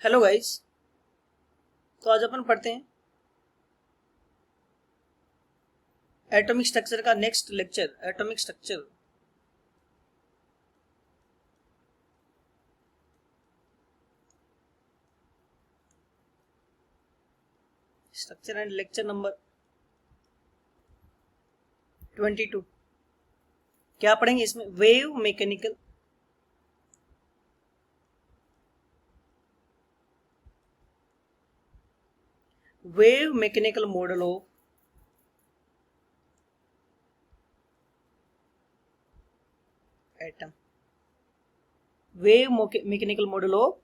Hello guys. तो आज अपन पढ़ते हैं एटॉमिक स्ट्रक्चर का next lecture. Atomic structure structure and lecture number 22। क्या पढ़ेंगे इसमें? Wave mechanical model of atom. Wave mechanical model of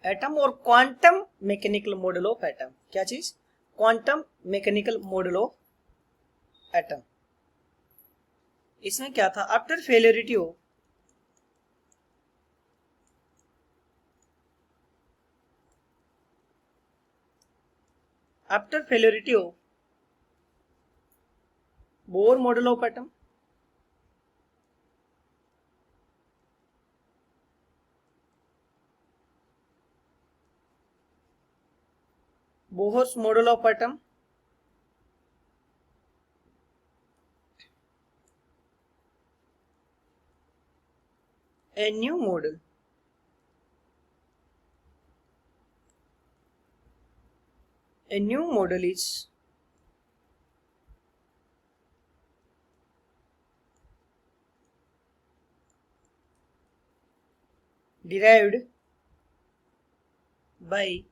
atom और quantum mechanical model of atom. क्या चीज? Quantum mechanical model of atom. इसमें क्या था? After failure of Bohr model of atom, Bohr's model of atom, a new model is derived by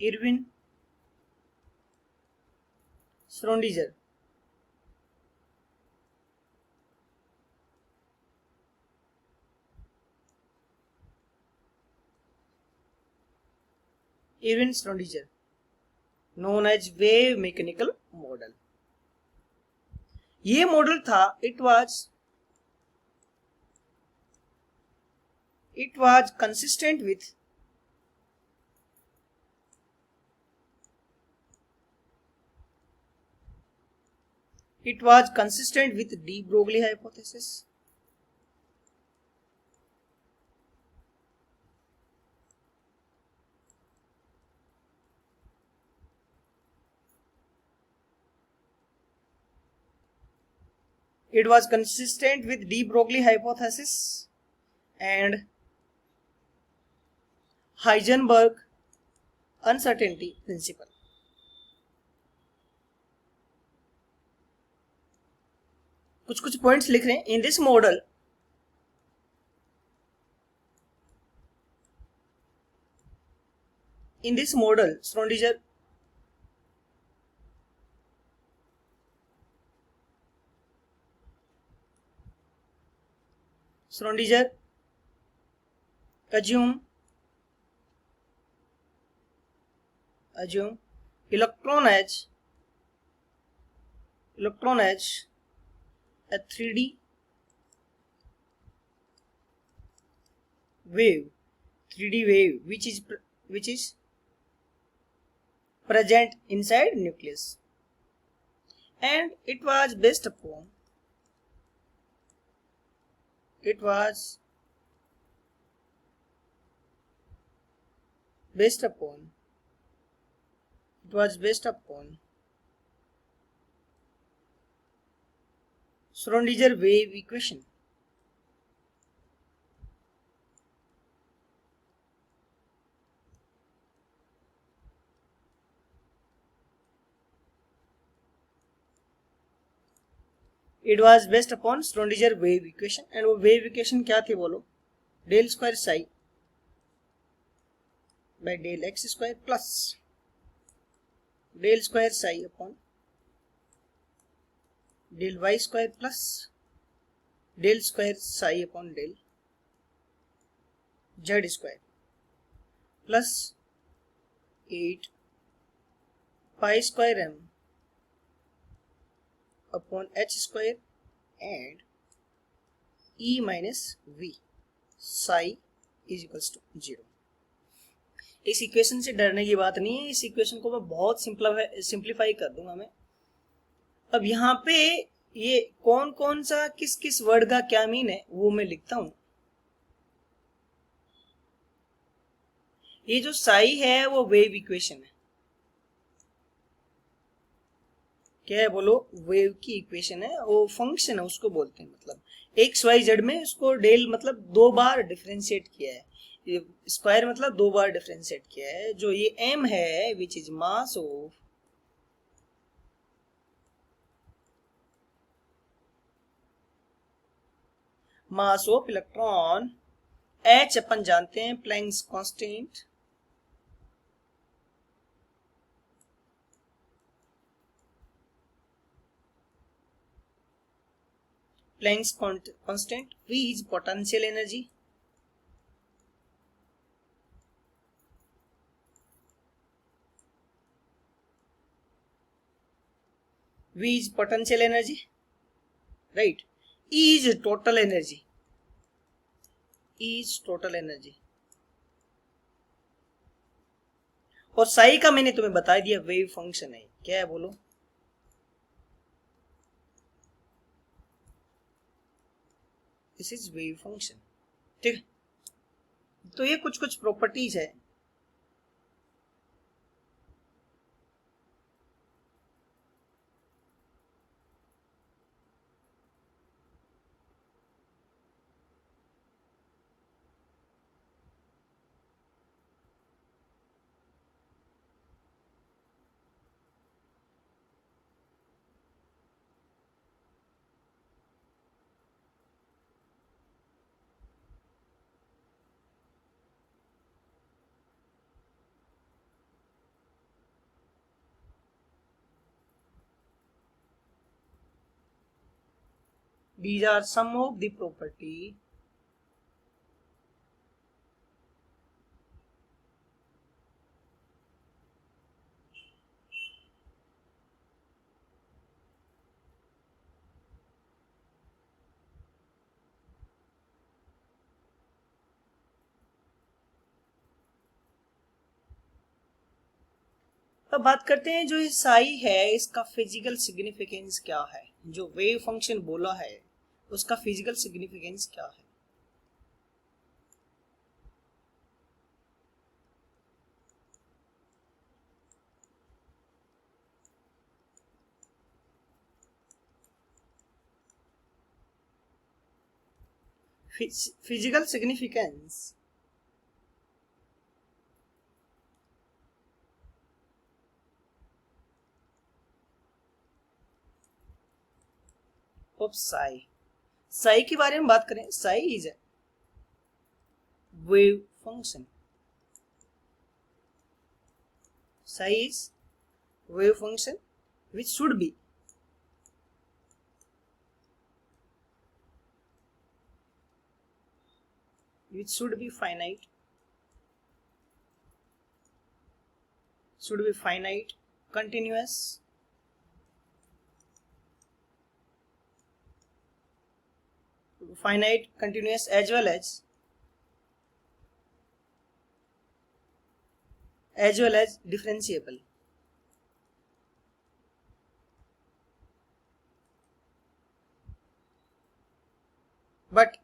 Erwin Schrödinger. Erwin Schrödinger, known as wave mechanical model. ये model था, it was consistent with de Broglie hypothesis. It was consistent with de Broglie hypothesis and Heisenberg uncertainty principle. कुछ points लिख रहे हैं। In this model Schrödinger assume electron as a 3D wave which is present inside nucleus, and it was based upon Schrödinger wave equation. It was based upon Schrödinger wave equation, and वो wave equation क्या थी बोलो? del square psi by del x square plus del square psi upon del y square plus del square psi upon del z square plus 8 pi square m upon h square and e minus v psi is equals to 0. इस equation से डरने की बात नहीं है। इस equation को मैं बहुत सिंप्लीफाई कर दूंगा मैं। अब यहाँ पे ये कौन कौन सा किस किस वर्ड का क्या मीन है वो मैं लिखता हूं। ये जो साई है वो वेव इक्वेशन है। क्या है बोलो? वेव की इक्वेशन है, वो फंक्शन है उसको बोलते हैं। मतलब एक्स वाई जेड में उसको डेल मतलब 2 बार डिफरेंशिएट किया है, ये स्क्वायर मतलब 2 बार डिफरेंशिएट किया है। जो ये एम है which is mass of electron, H अपन जानते हैं Planck's constant, Planck's constant, V is potential energy, V is potential energy, right? E is total energy, E is total energy। और साई का मैंने तुम्हें बता दिया वेव फंक्शन है। क्या है बोलो? This is wave function. ठीक है, तो ये कुछ कुछ प्रॉपर्टीज है। These are some of the property अब बात करते हैं जो ये साई है इसका फिजिकल सिग्निफिकेंस क्या है। जो वेव फंक्शन बोला है उसका फिजिकल सिग्निफिकेंस क्या है। Physical significance of Sai. Sai के बारे में बात करें, Sai is wave function, psi is wave function which should be finite, continuous, finite continuous as well as differentiable। But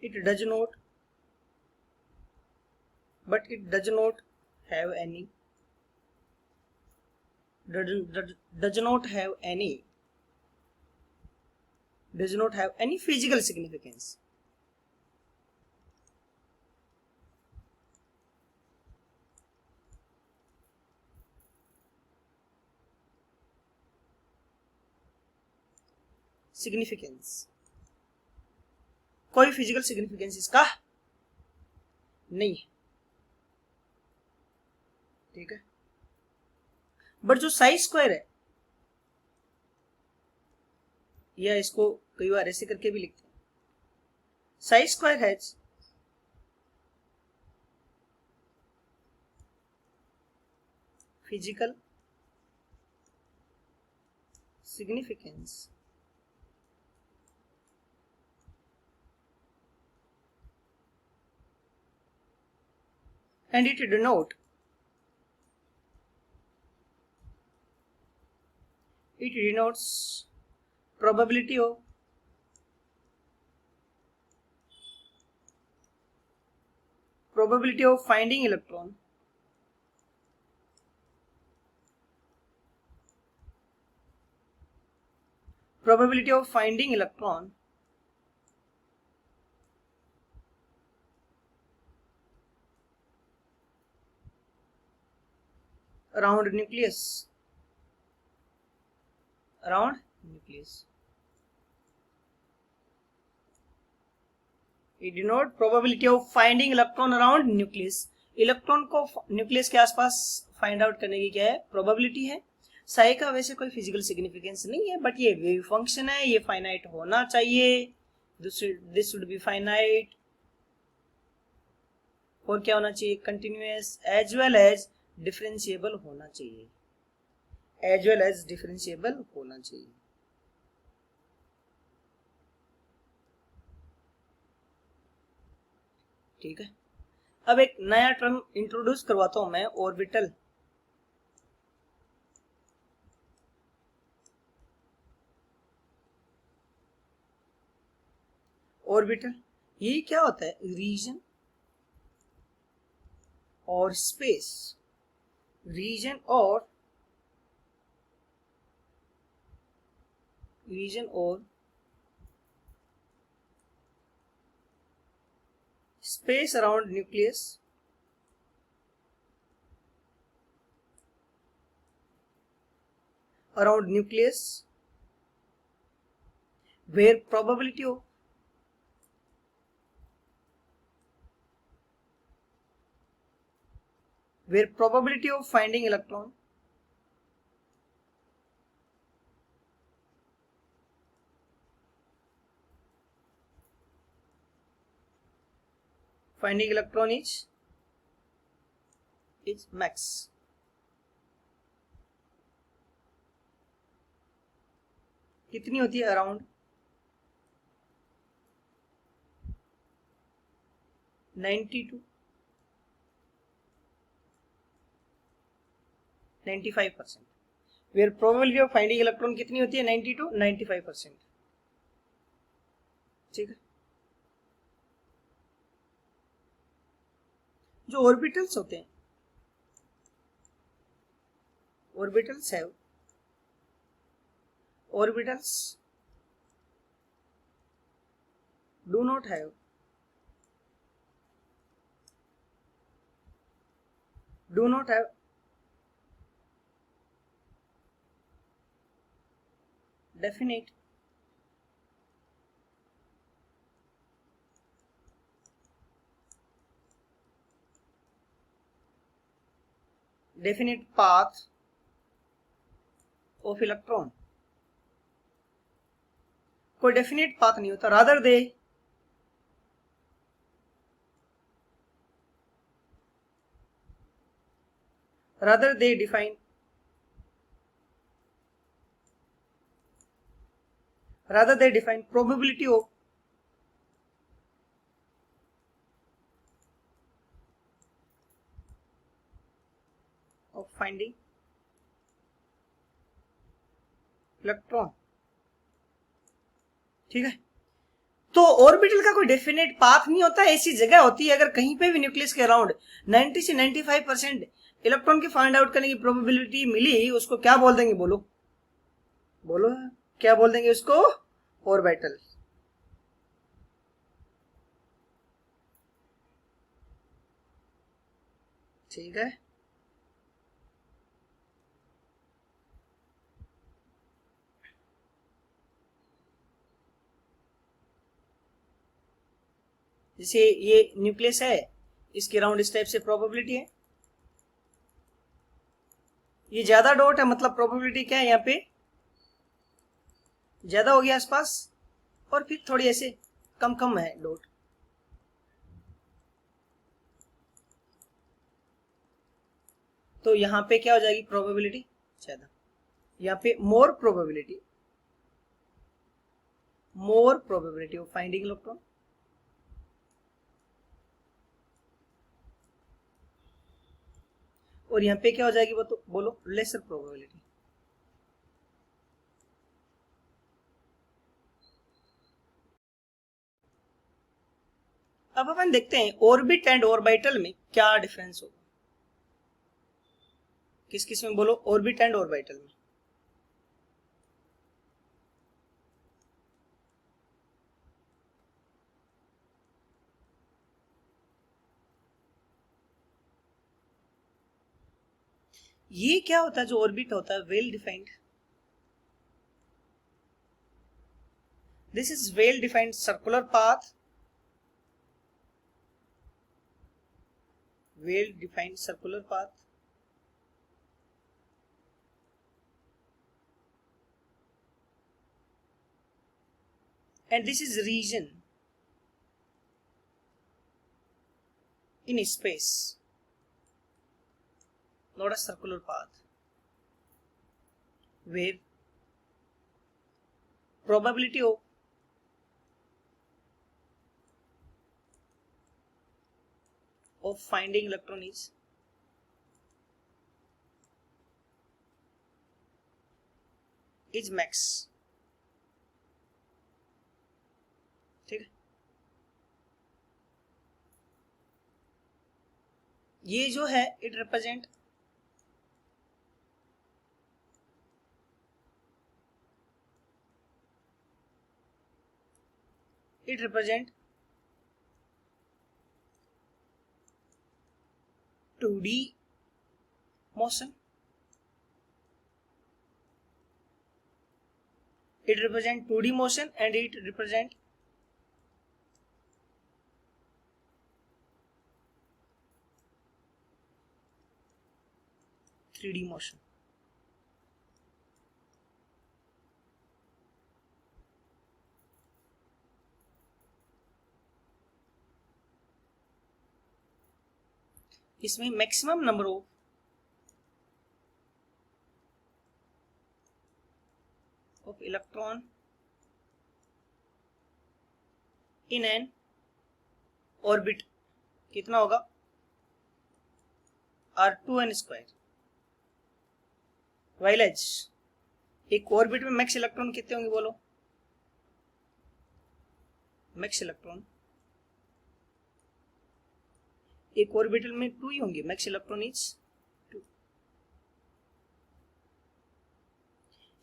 it does not have any physical significance। कोई physical significance इसका नहीं है। ठीक है, बट जो साई स्क्वायर है, या इसको कई बार ऐसे करके भी लिखते हैं, Sai square has physical significance and it denotes probability of probability of finding electron around nucleus. We denote probability of finding electron around nucleus. Electron को न्यूक्लियस के आसपास फाइंड आउट करने की क्या है, प्रोबेबिलिटी है. साई का वैसे कोई फिजिकल सिग्निफिकेंस नहीं है, बट ये वेव फंक्शन है, ये फाइनाइट होना चाहिए. This should be finite. और क्या होना चाहिए, continuous as well as differentiable होना चाहिए. ठीक है. अब एक नया टर्म इंट्रोड्यूस करवाता हूं मैं, ऑर्बिटल. ये क्या होता है, रीजन और स्पेस. रीजन और space around nucleus where probability of finding electron is max. कितनी होती है, around 90-95%. Where probability of finding electron कितनी होती है, 90-95%. ठीक है. जो ऑर्बिटल्स होते हैं, orbitals do not have definite path of electron. कोई डेफिनेट पाथ नहीं होता. Rather they define probability of finding electron. ठीक है. तो ऑर्बिटल का कोई डेफिनेट पाथ नहीं होता, ऐसी जगह होती है अगर कहीं पे भी न्यूक्लियस के अराउंड 90 से 95% इलेक्ट्रॉन की फाइंड आउट करने की प्रोबेबिलिटी मिली, उसको क्या बोल देंगे, बोलो क्या बोल देंगे उसको, ऑर्बिटल. ठीक है. जैसे ये न्यूक्लियस है, इसके अराउंड इस टाइप से प्रोबेबिलिटी है. ये ज्यादा डॉट है, मतलब प्रोबेबिलिटी क्या है, यहाँ पे ज्यादा हो गया आसपास, और फिर थोड़ी ऐसे कम है डॉट. तो यहाँ पे क्या हो जाएगी, प्रोबेबिलिटी ज्यादा. यहाँ पे मोर प्रोबेबिलिटी ऑफ फाइंडिंग इलेक्ट्रॉन. और यहाँ पे क्या हो जाएगी, वो तो बोलो, लेसर प्रोबेबिलिटी. अब अपन देखते हैं ऑर्बिट एंड ऑर्बिटल में क्या डिफरेंस होगा। किस किस में बोलो, ऑर्बिट एंड ऑर्बिटल में। ये क्या होता है जो ऑर्बिट होता है, well defined, this is well defined circular path, well defined circular path, and this is region in space, not a circular path, where probability of finding electron is max। ठीक है, ये जो है it represent two D motion, it represent 2D motion and it represent 3D motion। इसमें maximum number of electron in an orbit कितना होगा, R2n²। While as एक orbit में मैक्स इलेक्ट्रॉन कितने होंगे बोलो, मैक्स इलेक्ट्रॉन एक ऑर्बिटल में 2 ही होंगे, मैक्स इलेक्ट्रॉन इज 2।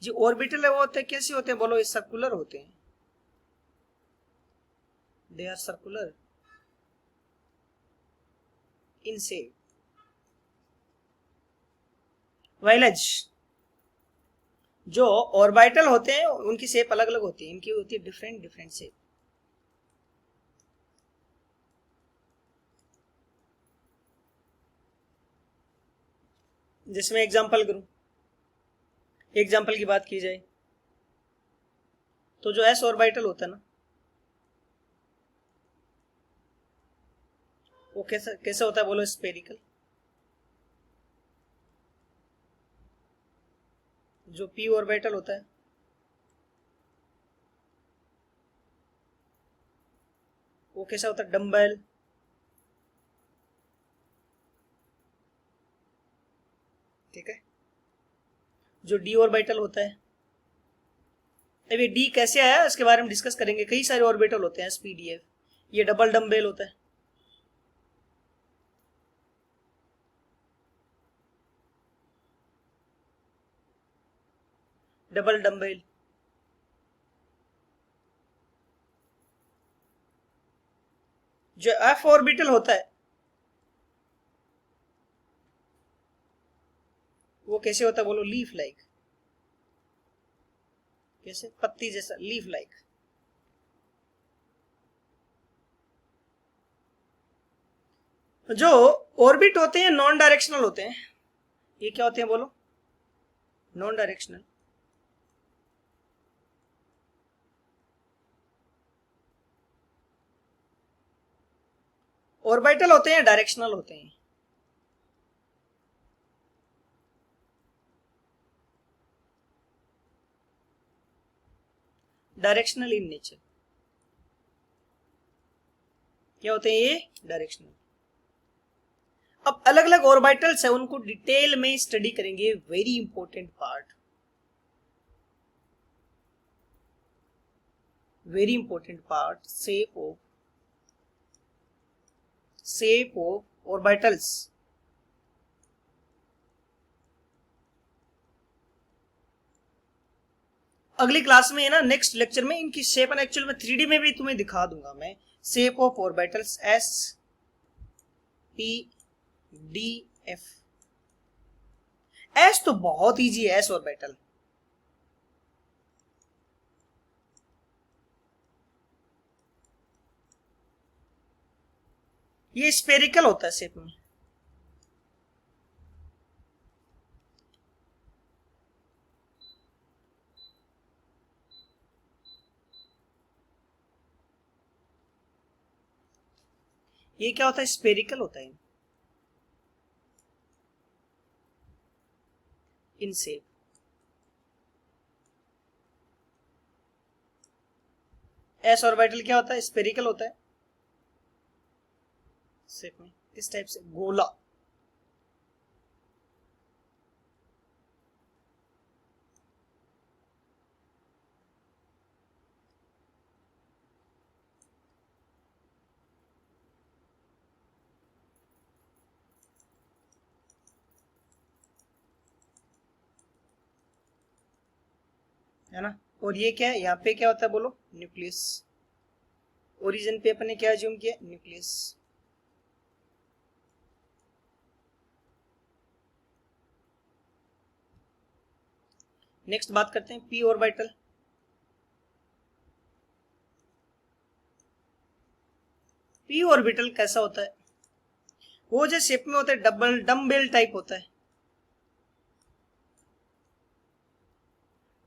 जो ऑर्बिटल है वो होते हैं कैसे होते हैं बोलो, ये सर्कुलर होते हैं, they are circular in shape. While as जो ऑर्बिटल होते हैं उनकी शेप अलग अलग होती है, इनकी होती है डिफरेंट शेप। जिसमें एग्जांपल करूं, एग्जांपल की बात की जाए तो जो एस ऑर्बिटल होता है ना, वो कैसा होता है बोलो, स्फेरिकल। जो पी ऑर्बिटल होता है वो कैसा होता है, डम्बल। ठीक है, जो डी ऑर्बिटल होता है, अभी डी कैसे आया इसके बारे में डिस्कस करेंगे। कई सारे ऑर्बिटल होते हैं एसपीडीएफ, ये डबल डम्बेल होता है, डबल डम्बेल। जो एफ ऑर्बिटल होता है वो कैसे होता है बोलो, लीफ लाइक, कैसे, पत्ती जैसा, लीफ लाइक। जो ऑर्बिट होते हैं नॉन डायरेक्शनल होते हैं, ये क्या होते हैं बोलो, नॉन डायरेक्शनल। ऑर्बिटल होते हैं डायरेक्शनल होते हैं। डायरेक्शनल इन नेचर, क्या होते हैं ये, डायरेक्शनल। अब अलग अलग ऑर्बिटल्स है उनको डिटेल में स्टडी करेंगे, very important part, very important part, shape of shape of orbitals. अगली क्लास में है ना, नेक्स्ट लेक्चर में इनकी शेप एंड एक्चुअल में 3D में भी तुम्हें दिखा दूंगा मैं। Shape of orbitals S P D F. S तो बहुत इजी है, एस ऑर्बिटल। ये स्पेरिकल होता है शेप में। ये क्या होता है, स्पेरिकल होता है इन शेप। एस ऑर्बिटल क्या होता है, स्पेरिकल होता है शेप में, इस टाइप से गोला। है ना। और ये क्या है, यहाँ पे क्या होता है बोलो, न्यूक्लियस। ओरिजिन पे अपने क्या ज्यूम किया, न्यूक्लियस। नेक्स्ट बात करते हैं पी ऑर्बिटल। पी ऑर्बिटल कैसा होता है, वो जो शेप में होता है डबल डम्बेल टाइप होता है,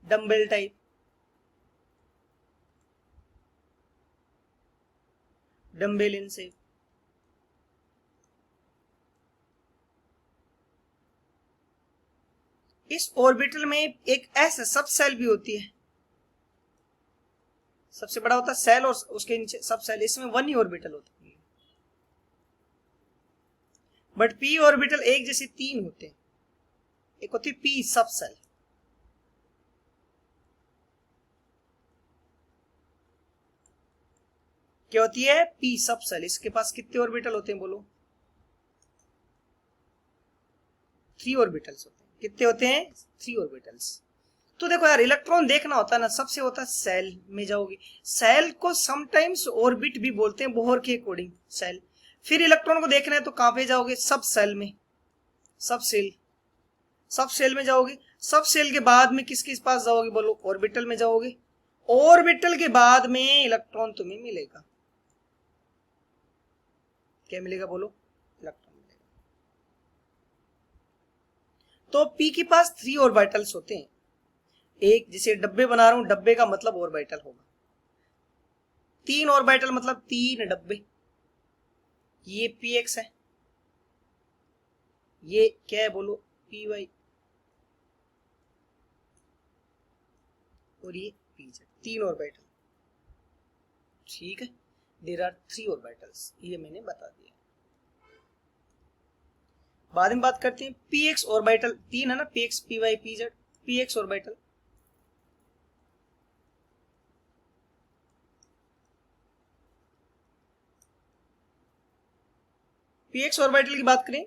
dumbbell type, dumbbell in shape. इस ऑर्बिटल में एक ऐसा सब सेल भी होती है, सबसे बड़ा होता है सेल और उसके नीचे सब सेल, इसमें वन ही ऑर्बिटल होता है। बट पी ऑर्बिटल एक जैसे तीन होते हैं, एक होती है पी सब सेल। क्या होती है, पी सब सेल। इसके पास कितने ऑर्बिटल होते हैं बोलो, 3 ऑर्बिटल्स होते हैं। कितने होते हैं, 3 ऑर्बिटल्स। तो देखो यार, इलेक्ट्रॉन देखना होता है ना, सबसे होता है सेल में जाओगे। सेल को समटाइम्स ऑर्बिट भी बोलते हैं, बोहर के अकॉर्डिंग सेल। फिर इलेक्ट्रॉन को देखना है तो कहां पे जाओगे, सब सेल में, सब सेल, सब सेल में जाओगे। सब सेल के बाद में किसके पास जाओगे बोलो, ऑर्बिटल में जाओगे। ऑर्बिटल के बाद में इलेक्ट्रॉन तुम्हें मिलेगा, क्या मिलेगा बोलो, इलेक्ट्रॉन मिलेगा। तो पी के पास 3 ऑर्बिटल्स होते हैं। एक जैसे डब्बे बना रहा हूं, डब्बे का मतलब ऑर्बिटल होगा, 3 ऑर्बिटल मतलब 3 डब्बे। ये पी एक्स है, ये क्या है बोलो, पी वाई, और ये पी जेड, 3 ऑर्बिटल। ठीक है, देयर आर 3 ऑर्बिटल्स, ये मैंने बता दिया। बाद में बात करते हैं पी एक्स ऑर्बिटल, 3 है ना, P X, P Y, P Z. P X orbital, P X orbital की बात करें,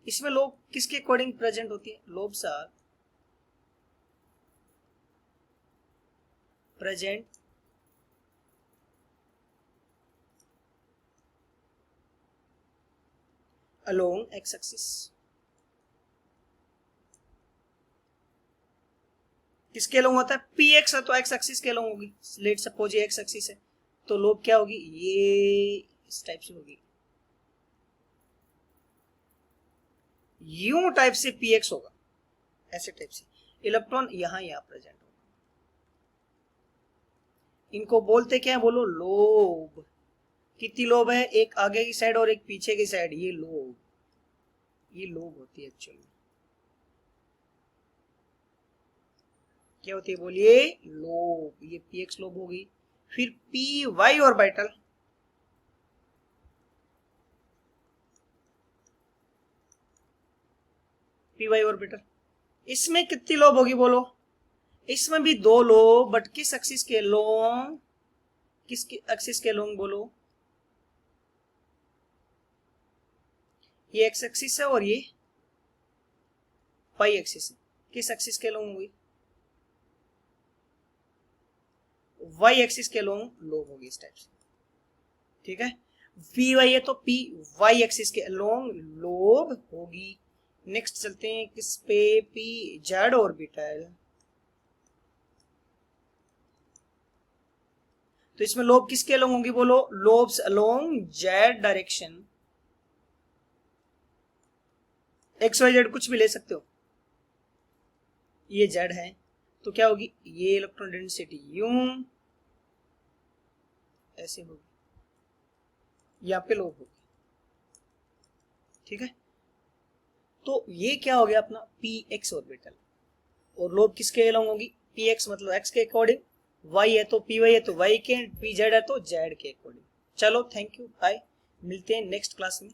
इसमें लोब किसके अकॉर्डिंग प्रेजेंट होती है, lobes are present along X axis. किसके अलोंग होता है, पी एक्स है तो एक्स एक्सिस के अलोंग होगी। लेट सपोज ये एक्स एक्सिस है, तो लोब क्या होगी, ये इस टाइप से होगी, यूं टाइप से पी एक्स होगा, ऐसे टाइप से। इलेक्ट्रॉन यहां प्रेजेंट होगा। इनको बोलते क्या है बोलो, लोब। कितनी लोब है, एक आगे की साइड और एक पीछे की साइड, ये लोब, ये लोब होती है एक्चुअली। क्या होती है बोलिए, लोब। ये पी एक्स लोब होगी। फिर P Y orbital, P Y orbital, इसमें कितनी लोब होगी बोलो, इसमें भी 2 लोब, बट किस एक्सिस के लोंग, किस एक्सिस के लोंग बोलो, ये एक्स एक्सिस है और ये वाई एक्सिस है। किस एक्सिस के लोग होंगी? वाई एक्सिस के लोग लोब होगी इस टाइप से, ठीक है। पी वाई है तो पी वाई एक्सिस के अलोंग लोब होगी। नेक्स्ट चलते हैं किस पे, पी जेड ऑर्बिटल। तो इसमें लोब किसके अलोंग होंगी बोलो? Lobes along Z direction. X Y Z कुछ भी ले सकते हो। ये जेड है तो क्या होगी? ये इलेक्ट्रॉन डेंसिटी यूं ऐसे होगी, यहाँ पे लोब होगी, ठीक है। तो ये क्या हो गया अपना पी एक्स ऑर्बिटल। और लोब किसके अलोंग होगी? पी एक्स मतलब एक्स के अकॉर्डिंग, वाई है तो पी वाई है तो वाई के, पी जेड है तो जेड के अकॉर्डिंग। चलो थैंक यू, बाय, मिलते हैं नेक्स्ट क्लास में।